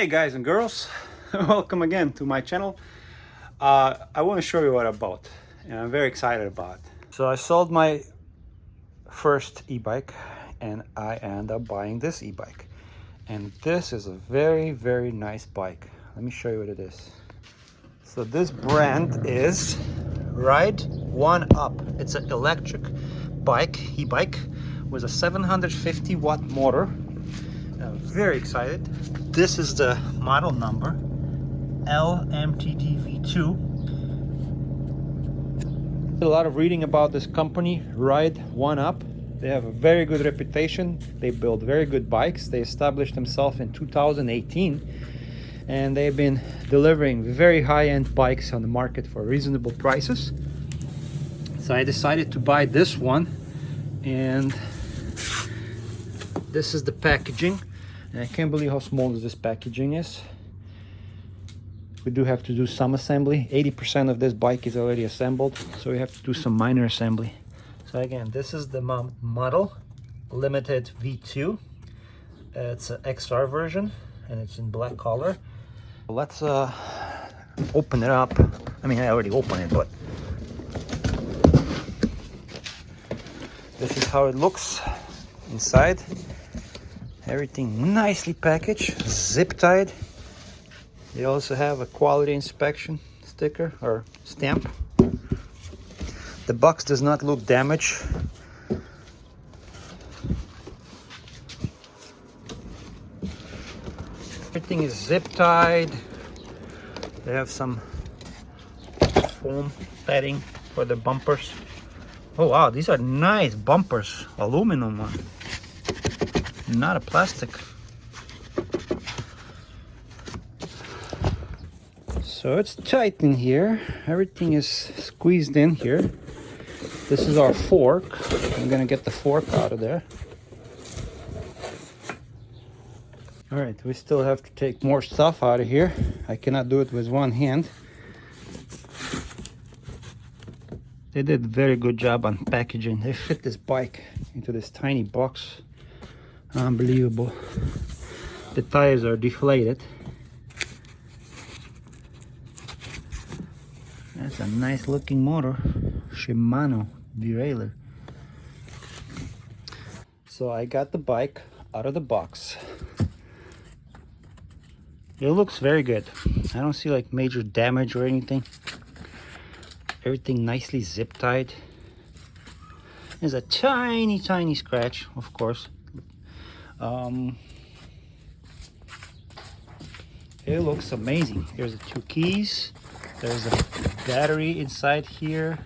Hey guys and girls, welcome again to my channel. I want to show you what I bought and I'm very excited about. So I sold my first e-bike and I end up buying this e-bike, and this is a very nice bike. Let me show you what it is. So this brand is Ride1up. It's an electric bike, e-bike with a 750 watt motor. I'm very excited. This is the model number LMTD V2. A lot of reading about this company, Ride1up. They have a very good reputation. They build very good bikes. They established themselves in 2018 and they've been delivering very high-end bikes on the market for reasonable prices. So I decided to buy this one, and this is the packaging. And I can't believe how small this packaging is. We do have to do some assembly. 80% of this bike is already assembled, so we have to do some minor assembly. So again, this is the model limited V2. It's an XR version and it's in black color. Let's open it up. I mean, I already opened it, but this is how it looks inside. Everything nicely packaged, zip tied. They also have a quality inspection sticker or stamp. The box does not look damaged. Everything is zip tied. They have some foam padding for the bumpers. Oh wow, these are nice bumpers, aluminum one, not a plastic. So it's tight in here. Everything is squeezed in here. This is our fork. I'm gonna get the fork out of there. All right, we still have to take more stuff out of here. I cannot do it with one hand. They did a very good job on packaging. They fit this bike into this tiny box. Unbelievable. The tires are deflated. That's a nice looking motor. Shimano derailleur. So I got the bike out of the box. It looks very good. I don't see like major damage or anything. Everything nicely zip tied. There's a tiny scratch, of course. It looks amazing. There's the two keys. There's a battery inside here.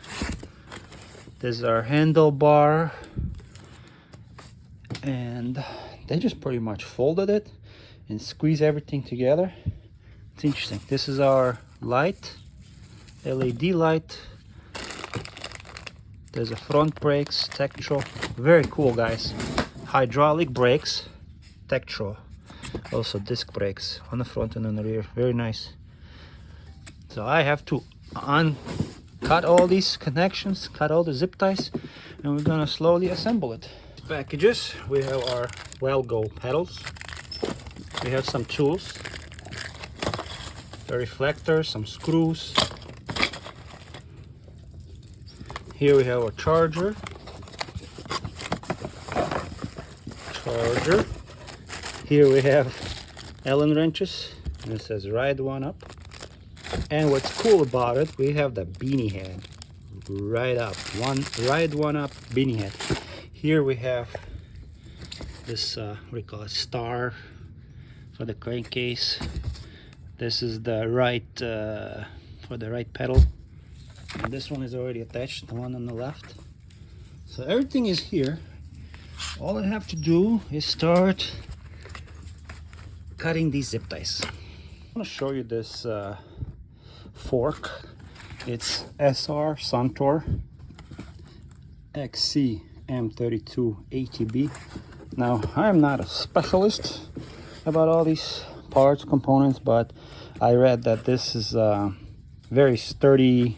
There's our handlebar. And they just pretty much folded it and squeeze everything together. It's interesting. This is our light, LED light. There's a front brakes, Tektro. Very cool, guys. Hydraulic brakes, Tektro. Also disc brakes on the front and on the rear. Very nice. So I have to cut all these connections, cut all the zip ties, and we're gonna slowly assemble it. Packages, we have our Go pedals. We have some tools, the reflector, some screws. Here we have a charger. Here we have Allen wrenches, and it says Ride1up. And what's cool about it, we have the beanie head, Ride1up beanie head. Here we have this what do you call it, star for the crankcase. This is the right for the right pedal, and this one is already attached, the one on the left. So everything is here. All I have to do is start cutting these zip ties. I'm gonna show you this fork. It's SR Suntour XC M32 ATB. Now, I'm not a specialist about all these parts, components, but I read that this is a very sturdy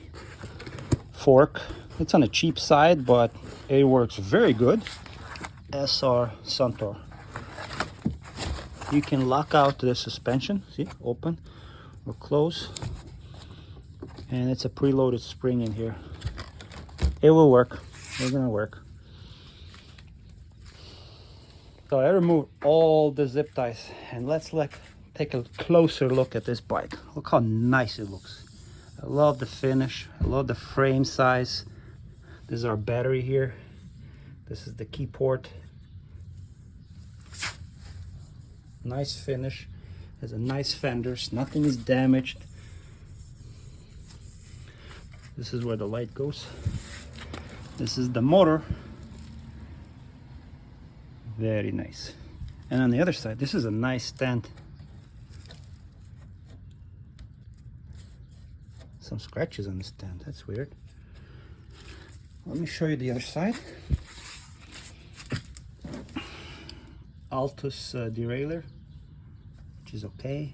fork. It's on the cheap side, but it works very good. SR Suntour. you can lock out the suspension. See, open or close. And it's a preloaded spring in here. It will work. It's gonna work. So I removed all the zip ties, and let's take a closer look at this bike. Look how nice it looks. I love the finish. I love the frame size. This is our battery here. This is the key port. Nice finish. Has a nice fenders. Nothing is damaged. This is where the light goes. This is the motor. Very nice. And on the other side, this is a nice stand. Some scratches on the stand. That's weird. Let me show you the other side. Altus derailleur, which is okay.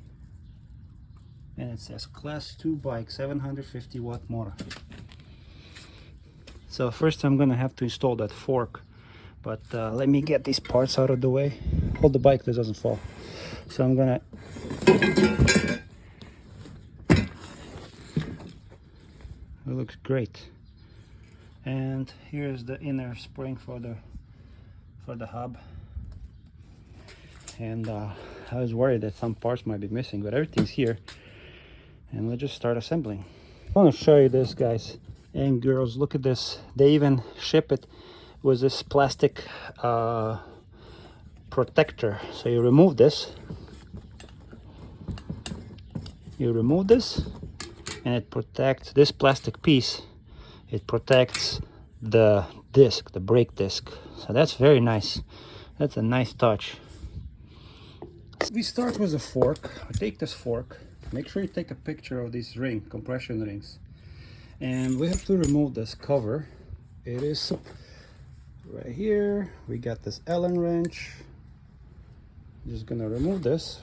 And it says class 2 bike, 750 watt motor. So first I'm gonna have to install that fork, but let me get these parts out of the way. Hold the bike, this doesn't fall. So I'm gonna it looks great. And here's the inner spring for the hub. And I was worried that some parts might be missing, but everything's here. And let's just start assembling. I want to show you this, guys and girls. Look at this. They even ship it with this plastic protector. So you remove this. You remove this, and it protects this plastic piece. It protects the disc, the brake disc. So that's very nice. That's a nice touch. We start with a fork. I take this fork. Make sure you take a picture of these compression rings. And we have to remove this cover. It is right here. We got this Allen wrench. Just gonna remove this.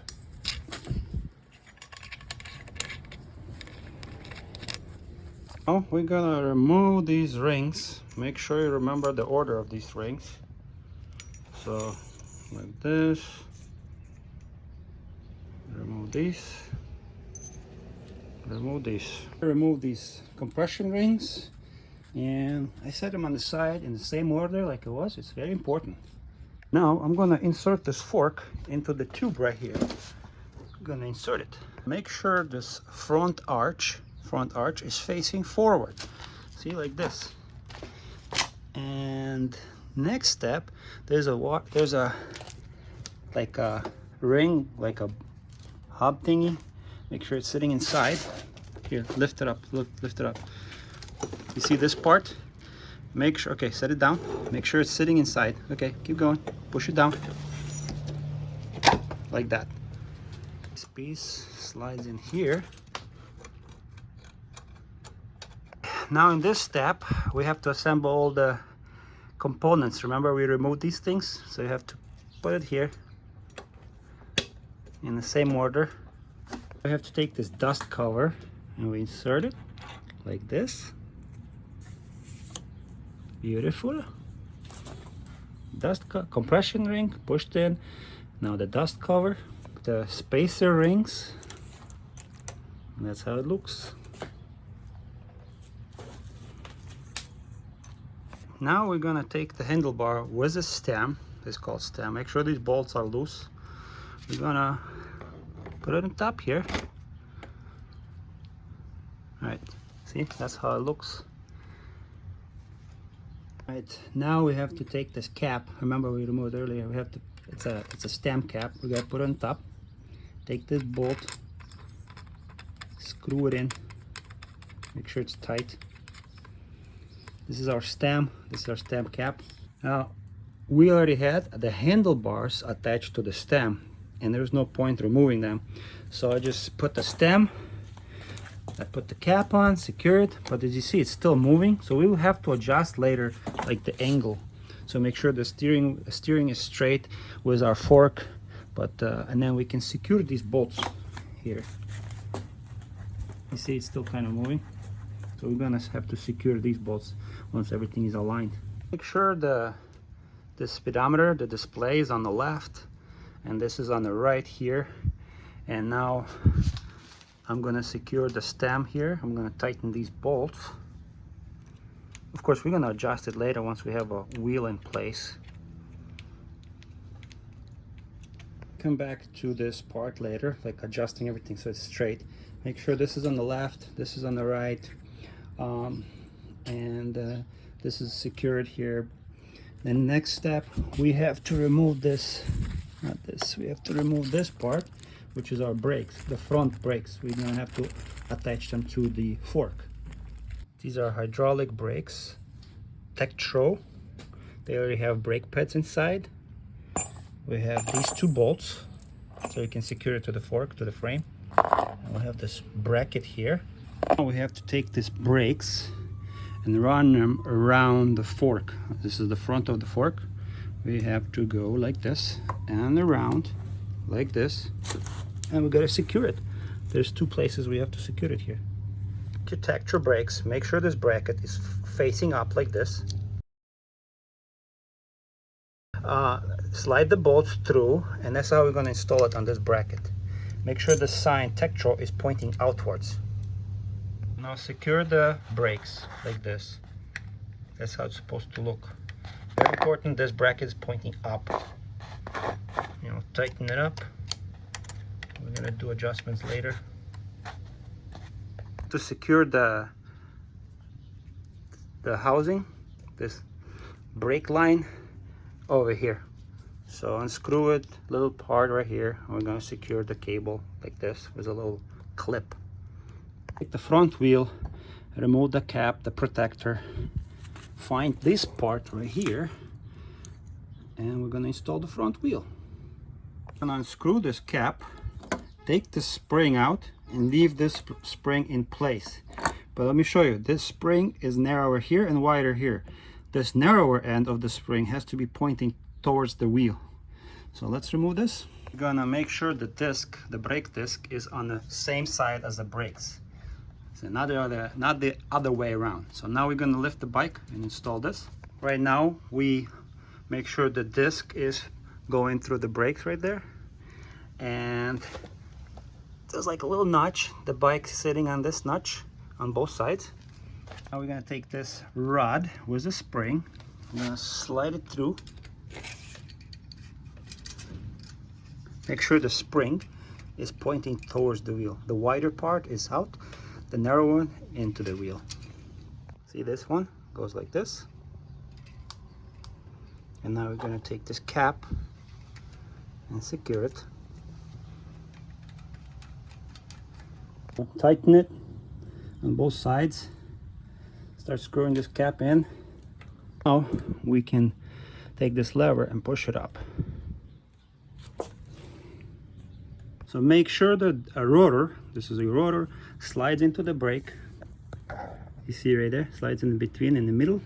Now we're gonna remove these rings. Make sure you remember the order of these rings. So like this. Remove these. Remove these compression rings, and I set them on the side in the same order like it was. It's very important. Now I'm gonna insert this fork into the tube right here. I'm gonna insert it. Make sure this front arch is facing forward. See, like this. And next step, there's a like a ring, like a hub thingy. Make sure it's sitting inside. Here, lift it up. Look, lift it up. You see this part? Make sure, okay, set it down. Make sure it's sitting inside. Okay, keep going. Push it down. Like that. This piece slides in here. Now in this step, we have to assemble all the components. Remember, we removed these things, so you have to put it here in the same order. We have to take this dust cover and we insert it like this. Beautiful. Compression ring pushed in. Now the dust cover, the spacer rings. And that's how it looks. Now we're gonna take the handlebar with a stem. This is called stem. Make sure these bolts are loose. We're gonna put it on top here. All right, see, that's how it looks. All right, now we have to take this cap. Remember we removed earlier. We have to. It's a stem cap. We gotta put it on top. Take this bolt, screw it in. Make sure it's tight. This is our stem. This is our stem cap. Now, we already had the handlebars attached to the stem, and there's no point removing them. So I just put the stem, I put the cap on, secure it, but as you see, it's still moving. So we will have to adjust later, like the angle. So make sure the steering is straight with our fork, but and then we can secure these bolts here. You see, it's still kind of moving. So we're gonna have to secure these bolts once everything is aligned. Make sure the speedometer, the display is on the left, and this is on the right here. And now I'm gonna secure the stem here. I'm gonna tighten these bolts. Of course, we're gonna adjust it later once we have a wheel in place. Come back to this part later, like adjusting everything so it's straight. Make sure this is on the left, this is on the right, and this is secured here. The next step, we have to remove this, not this, we have to remove this part, which is our brakes, the front brakes. We're gonna have to attach them to the fork. These are hydraulic brakes, Tektro. They already have brake pads inside. We have these two bolts, so you can secure it to the fork, to the frame. And we have this bracket here. Now we have to take these brakes and run them around the fork. This is the front of the fork. We have to go like this and around like this, and we gotta secure it. There's two places we have to secure it here. To Tektro brakes, make sure this bracket is facing up like this. Slide the bolts through, and that's how we're going to install it on this bracket. Make sure the sign Tektro is pointing outwards. Now secure the brakes like this. That's how it's supposed to look. Very important, this bracket is pointing up. You know, tighten it up. We're going to do adjustments later. To secure the housing, this brake line over here. So unscrew it, little part right here. We're going to secure the cable like this with a little clip. Take the front wheel, remove the cap, the protector, find this part right here, and we're going to install the front wheel. I'm going to unscrew this cap, take the spring out, and leave this spring in place. But let me show you, this spring is narrower here and wider here. This narrower end of the spring has to be pointing towards the wheel. So let's remove this. We're gonna make sure the disc, the brake disc, is on the same side as the brakes. So not the other way around. So now we're gonna lift the bike and install this. Right now we make sure the disc is going through the brakes right there. And there's like a little notch. The bike sitting on this notch on both sides. Now we're gonna take this rod with a spring. I'm gonna slide it through. Make sure the spring is pointing towards the wheel. The wider part is out, the narrow one into the wheel. See, this one goes like this. And now we're gonna take this cap and secure it. Tighten it on both sides. Start screwing this cap in. Now we can take this lever and push it up. So make sure that a rotor, this is a rotor, slides into the brake. You see right there, slides in between, in the middle.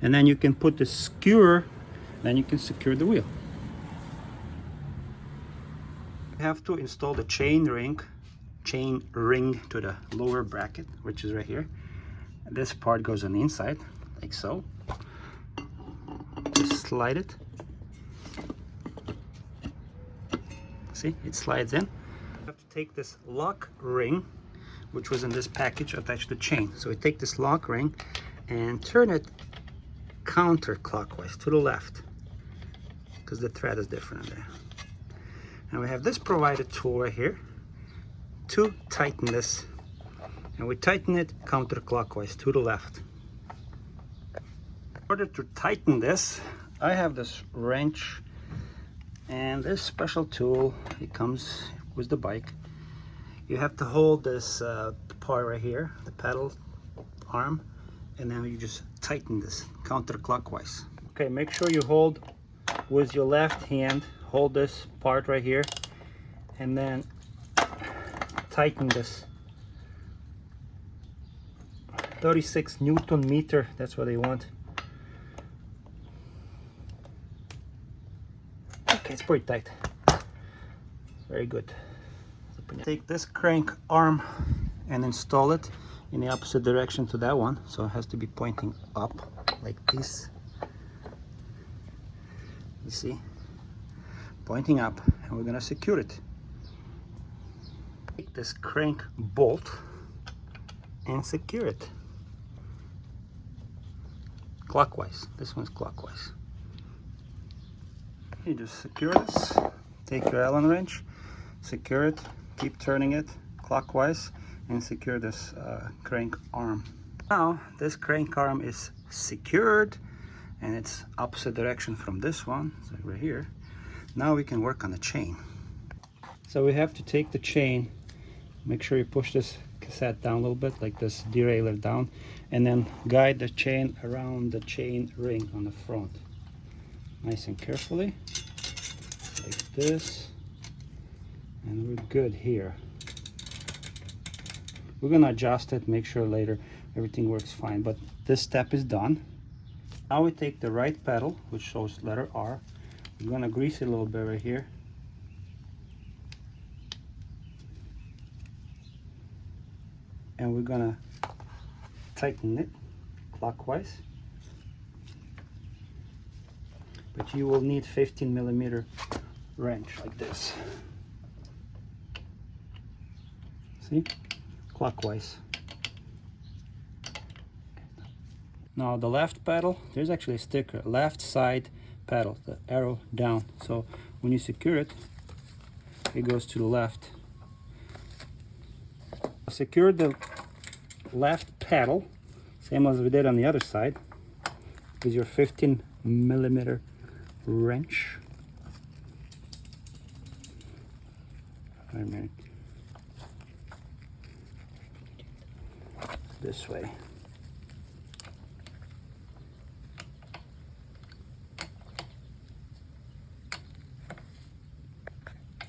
And then you can put the skewer, then you can secure the wheel. You have to install the chain ring to the lower bracket, which is right here. This part goes on the inside, like so. Just slide it. See, it slides in. You have to take this lock ring, which was in this package, attached to the chain. So we take this lock ring and turn it counterclockwise to the left, because the thread is different in there. And we have this provided tool right here to tighten this. And we tighten it counterclockwise to the left. In order to tighten this, I have this wrench and this special tool. It comes with the bike. You have to hold this part right here, the pedal arm, and then you just tighten this counterclockwise. Okay, make sure you hold with your left hand, hold this part right here, and then tighten this. 36 Newton meter, that's what they want. Okay, it's pretty tight. Very good. Take this crank arm and install it in the opposite direction to that one, so it has to be pointing up like this. You see? pointing up, and we're gonna secure it. Take this crank bolt and secure it clockwise. This one's clockwise. You just secure this, take your Allen wrench, secure it, keep turning it clockwise, and secure this crank arm. Now this crank arm is secured, and it's opposite direction from this one, so right here. Now we can work on the chain. So we have to take the chain, make sure you push this cassette down a little bit, like this derailleur down, and then guide the chain around the chain ring on the front. Nice and carefully, like this, and we're good here. We're gonna adjust it, make sure later everything works fine, but this step is done. Now we take the right pedal, which shows letter R. We're gonna grease it a little bit right here. And we're gonna tighten it clockwise. But you will need 15mm wrench like this. See? Clockwise. Now the left pedal, there's actually a sticker, left side pedal, the arrow down. So when you secure it, it goes to the left. Secure the left pedal, same as we did on the other side, with your 15mm wrench. Wait a minute. This way.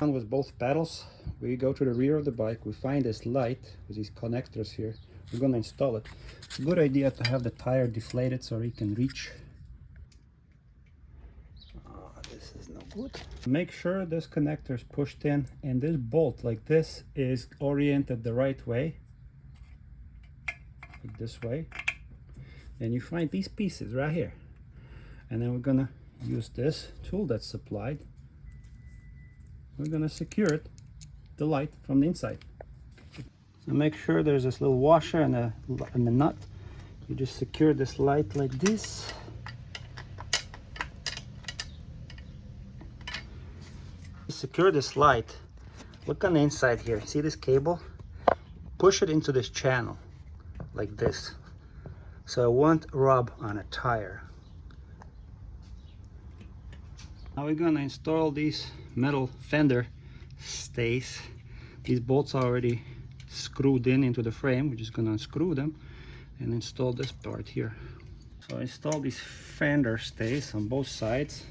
With both pedals, we go to the rear of the bike, we find this light with these connectors here. We're going to install it. It's a good idea to have the tire deflated so you can reach. Oh, this is no good. Make sure this connector is pushed in, and this bolt like this is oriented the right way, like this way. And you find these pieces right here, and then we're gonna use this tool that's supplied. We're gonna secure it, the light from the inside. So make sure there's this little washer and the nut. You just secure this light like this. Secure this light. Look on the inside here. See this cable? Push it into this channel like this, so it won't rub on a tire. Now we're gonna install these metal fender stays. These bolts are already screwed into the frame. We're just gonna unscrew them and install this part here. So I install these fender stays on both sides.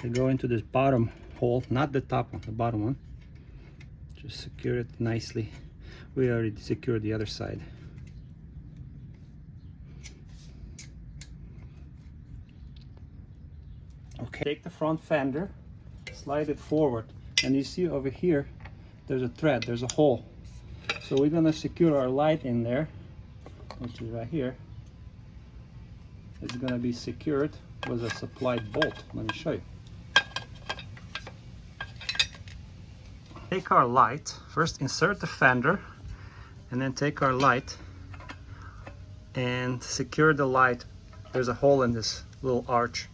They go into this bottom hole, not the top one, the bottom one. Just secure it nicely. We already secured the other side. Okay, take the front fender, slide it forward, and you see over here there's a thread, there's a hole. So we're gonna secure our light in there, which is right here. It's gonna be secured with a supplied bolt. Let me show you. Take our light, first insert the fender, and then take our light and secure the light. There's a hole in this little arch.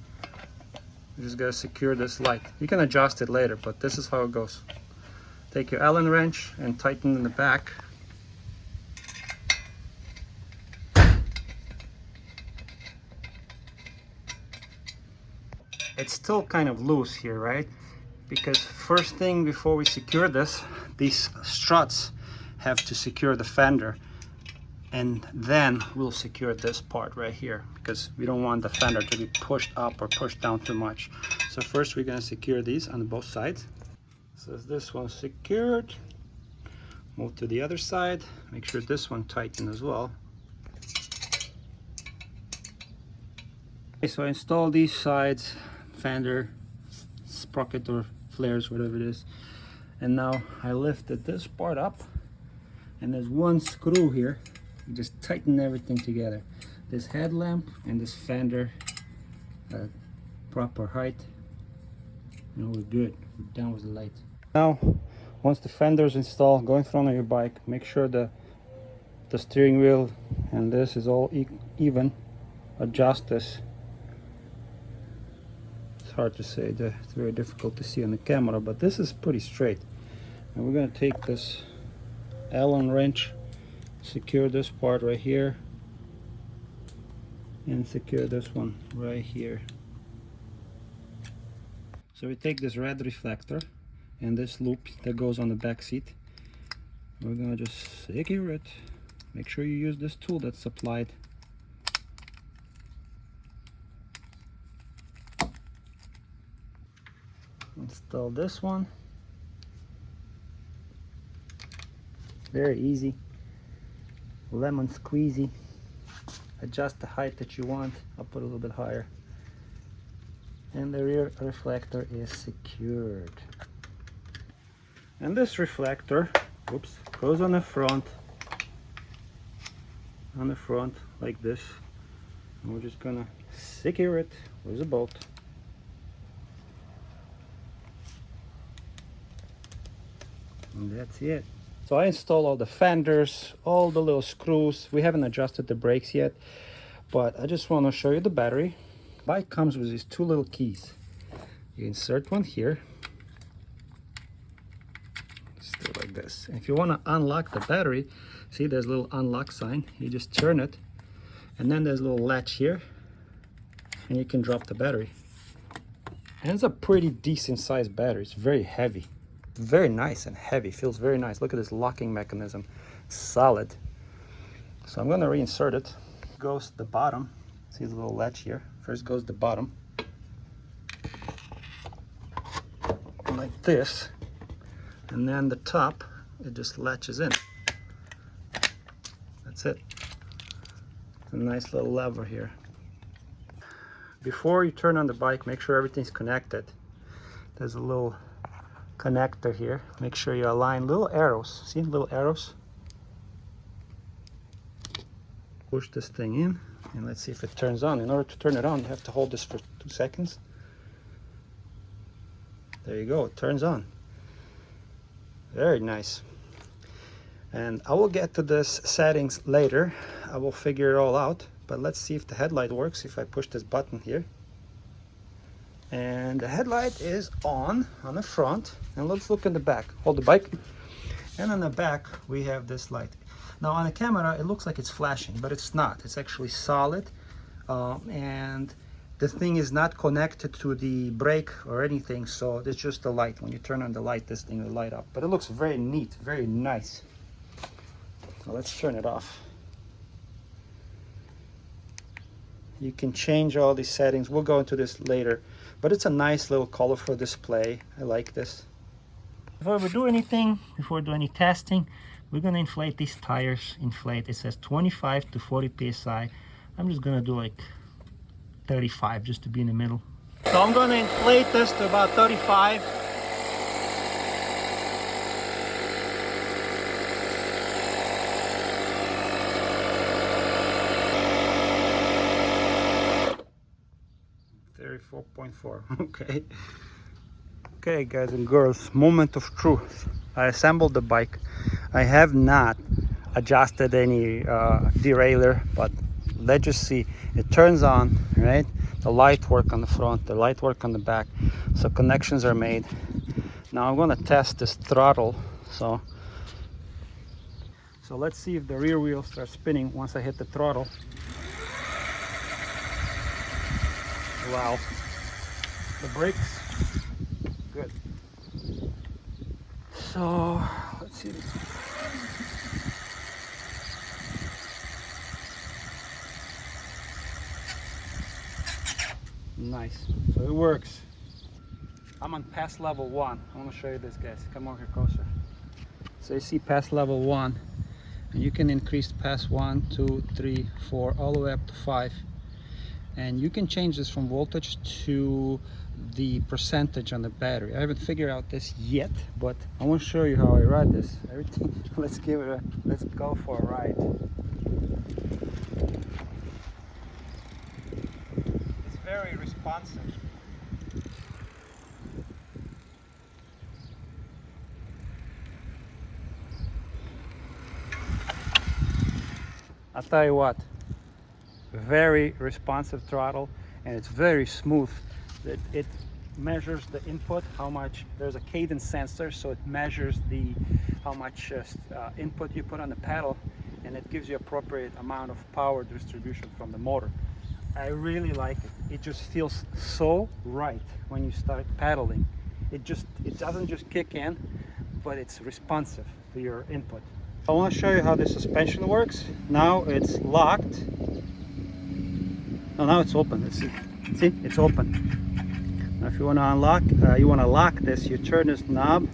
You just gotta secure this light. You can adjust it later, but this is how it goes. Take your Allen wrench and tighten in the back. It's still kind of loose here, right? Because first thing before we secure this, these struts have to secure the fender, and then we'll secure this part right here, because we don't want the fender to be pushed up or pushed down too much. So first we're going to secure these on both sides. So this one's secured. Move to the other side, make sure this one tightened as well. Okay, so I install these sides, fender, sprocket or flares, whatever it is, and now I lifted this part up, and there's one screw here. You just tighten everything together, this headlamp and this fender proper height, and we're good. We're done with the light. Now, once the fender's installed, go in front of your bike, make sure the steering wheel and this is all even. Adjust this. It's hard to say, it's very difficult to see on the camera, but this is pretty straight. And we're going to take this Allen wrench, secure this part right here, and secure this one right here. So we take this red reflector and this loop that goes on the back seat. We're going to just secure it. Make sure you use this tool that's supplied. Install this one. Very easy. Lemon squeezy. Adjust the height that you want. I'll put a little bit higher. And the rear reflector is secured. And this reflector, oops, goes on the front. On the front like this. And we're just gonna secure it with a bolt. And that's it. So I installed all the fenders, all the little screws. We haven't adjusted the brakes yet, but I just want to show you the battery. Bike comes with these two little keys. You insert one here. Just do it like this. And if you want to unlock the battery, see there's a little unlock sign. You just turn it, and then there's a little latch here, and you can drop the battery. And it's a pretty decent sized battery. It's very heavy. Very nice and heavy, feels very nice. Look at this locking mechanism, solid. So I'm going to reinsert it. Goes the bottom. See the little latch here. First goes the bottom, like this, and then the top, it just latches in. That's it. A nice little lever here. Before you turn on the bike, make sure everything's connected. There's a little connector here. Make sure you align little arrows. See little arrows? Push this thing in and let's see if it turns on. In order to turn it on, you have to hold this for 2 seconds. There you go, it turns on. Very nice. And I will get to this settings later. I will figure it all out, but let's see if the headlight works if I push this button here. And the headlight is on the front, and let's look in the back. Hold the bike, and on the back we have this light. Now on the camera it looks like it's flashing, but it's not. It's actually solid, and the thing is not connected to the brake or anything, so it's just the light. When you turn on the light, this thing will light up. But it looks very neat, very nice. So let's turn it off. You can change all these settings. We'll go into this later. But it's a nice little colorful display. I like this. Before we do anything, before we do any testing, we're gonna inflate these tires. Inflate, it says 25 to 40 psi. I'm just gonna do like 35 just to be in the middle. So I'm gonna inflate this to about 35. Okay. Okay, guys and girls, moment of truth. I assembled the bike. I have not adjusted any derailleur, but let's just see. It turns on, right? The light work on the front, the light work on the back. So connections are made. Now I'm gonna test this throttle. So let's see if the rear wheel starts spinning once I hit the throttle. Wow. The brakes, good. So let's see this. Nice. So it works. I'm on pass level 1. I want to show you this, guys. Come over here closer. So you see pass level 1, and you can increase pass 1, 2, 3, 4, all the way up to 5. And you can change this from voltage to the percentage on the battery. I haven't figured out this yet, but I want to show you how I ride this. Everything. Let's go for a ride. It's very responsive. I'll tell you what, very responsive throttle, and it's very smooth. It measures the input, how much, there's a cadence sensor, so it measures how much input you put on the pedal, and it gives you appropriate amount of power distribution from the motor. I really like it. It just feels so right when you start pedaling. It doesn't just kick in, but it's responsive to your input. I want to show you how the suspension works. Now it's locked. No, now it's open. See, it's open. Now if you want to unlock, you want to lock this, you turn this knob,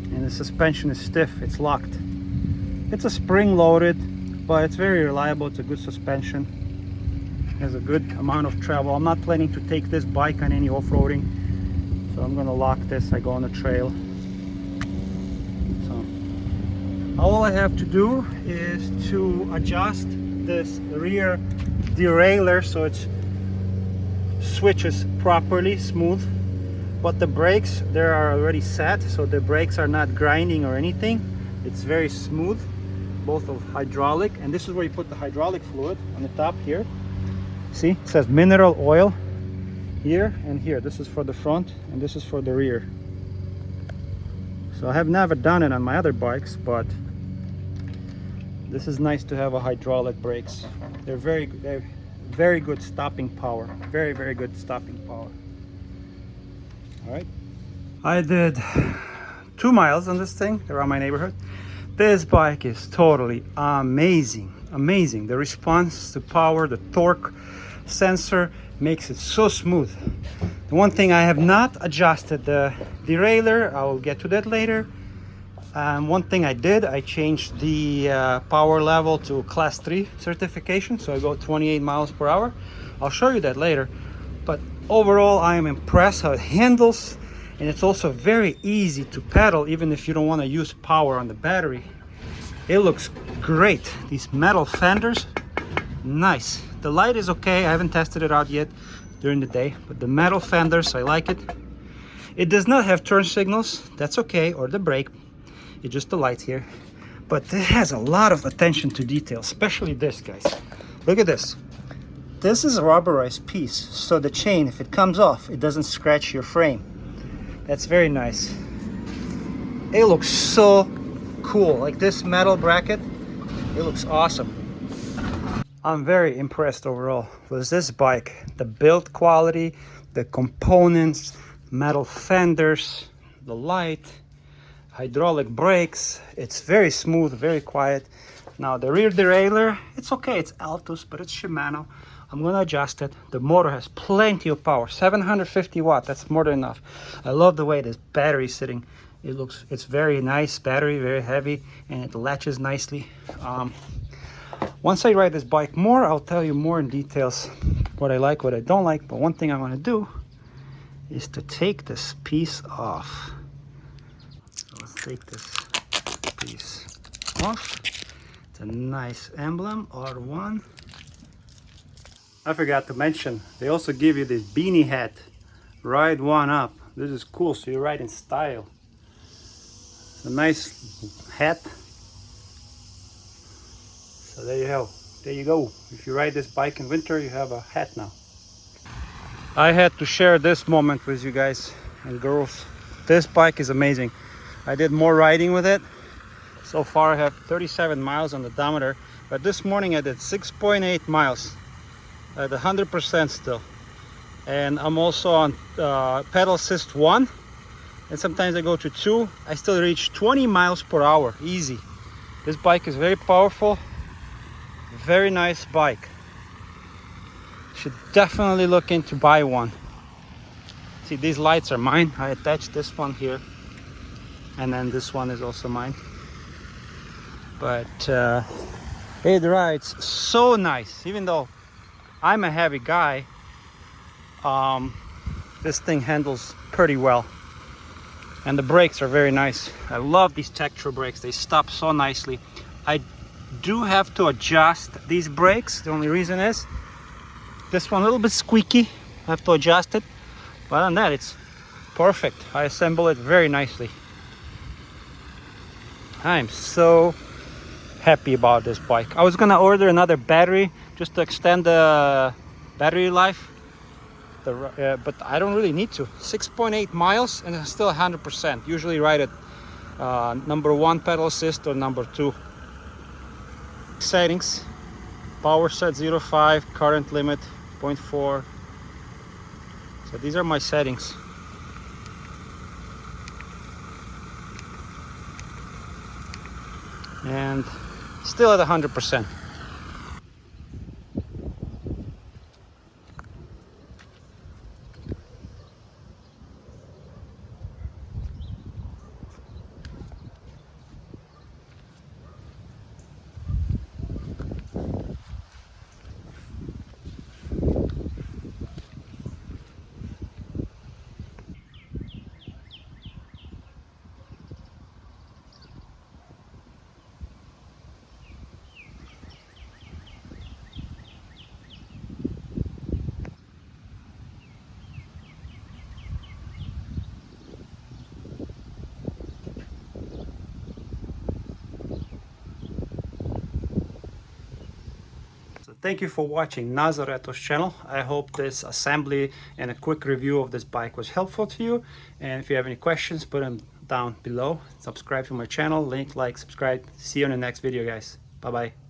and the suspension is stiff. It's locked. It's a spring loaded, but it's very reliable. It's a good suspension. It has a good amount of travel. I'm not planning to take this bike on any off-roading, so I'm gonna lock this. I go on the trail. So all I have to do is to adjust this rear derailleur so it switches properly, smooth. But the brakes, they are already set, so the brakes are not grinding or anything. It's very smooth, both of hydraulic, and this is where you put the hydraulic fluid on the top here. See, it says mineral oil here and here. This is for the front and this is for the rear. So I have never done it on my other bikes, but this is nice to have a hydraulic brakes. They're very good stopping power. Very good stopping power. All right. I did 2 miles on this thing around my neighborhood. This bike is totally amazing. Amazing. The response to power, the torque sensor makes it so smooth. The one thing I have not adjusted the derailleur. I will get to that later. One thing I did, I changed the power level to class 3 certification, so I go 28 miles per hour. I'll show you that later. But overall, I am impressed how it handles, and it's also very easy to pedal even if you don't want to use power on the battery. It looks great. These metal fenders, nice. The light is okay. I haven't tested it out yet during the day, but the metal fenders, I like it. It does not have turn signals. That's okay, or the brake. It's just the light here. But it has a lot of attention to detail, especially this, guys. Look at this. This is a rubberized piece, so the chain, if it comes off, it doesn't scratch your frame. That's very nice. It looks so cool. Like this metal bracket, it looks awesome. I'm very impressed overall with this bike. The build quality, the components, metal fenders, the light, hydraulic brakes. It's very smooth, very quiet. Now the rear derailleur, it's okay. It's Altus, but it's Shimano. I'm gonna adjust it. The motor has plenty of power, 750 watt. That's more than enough. I love the way this battery is sitting. It's very nice battery, very heavy, and it latches nicely. Once I ride this bike more, I'll tell you more in details what I like, what I don't like. But one thing I want to do is to take this piece off. So let's take this piece off. It's a nice emblem, R1. I forgot to mention, they also give you this beanie hat, Ride1up. This is cool, so you ride in style. It's a nice hat. So there you go. There you go. If you ride this bike in winter, you have a hat now. I had to share this moment with you guys and girls. This bike is amazing. I did more riding with it. So far I have 37 miles on the odometer, but this morning I did 6.8 miles at 100% still. And I'm also on pedal assist 1, and sometimes I go to 2. I still reach 20 miles per hour, easy. This bike is very powerful. Very nice bike. Should definitely look into buy one. See, these lights are mine. I attached this one here, and then this one is also mine. But it rides so nice. Even though I'm a heavy guy, this thing handles pretty well. And the brakes are very nice. I love these Tektro brakes. They stop so nicely. I do have to adjust these brakes. The only reason is this one a little bit squeaky. I have to adjust it, but other than that, it's perfect. I assemble it very nicely. I'm so happy about this bike. I was gonna order another battery just to extend the battery life, but I don't really need to. 6.8 miles and it's still 100%. Usually ride at number 1 pedal assist or number 2. Settings: power set 0.5, current limit 0.4. So these are my settings. And still at 100%. Thank you for watching Nazareto's channel. I hope this assembly and a quick review of this bike was helpful to you. And if you have any questions, put them down below. Subscribe to my channel, link, like, subscribe. See you in the next video, guys. Bye bye.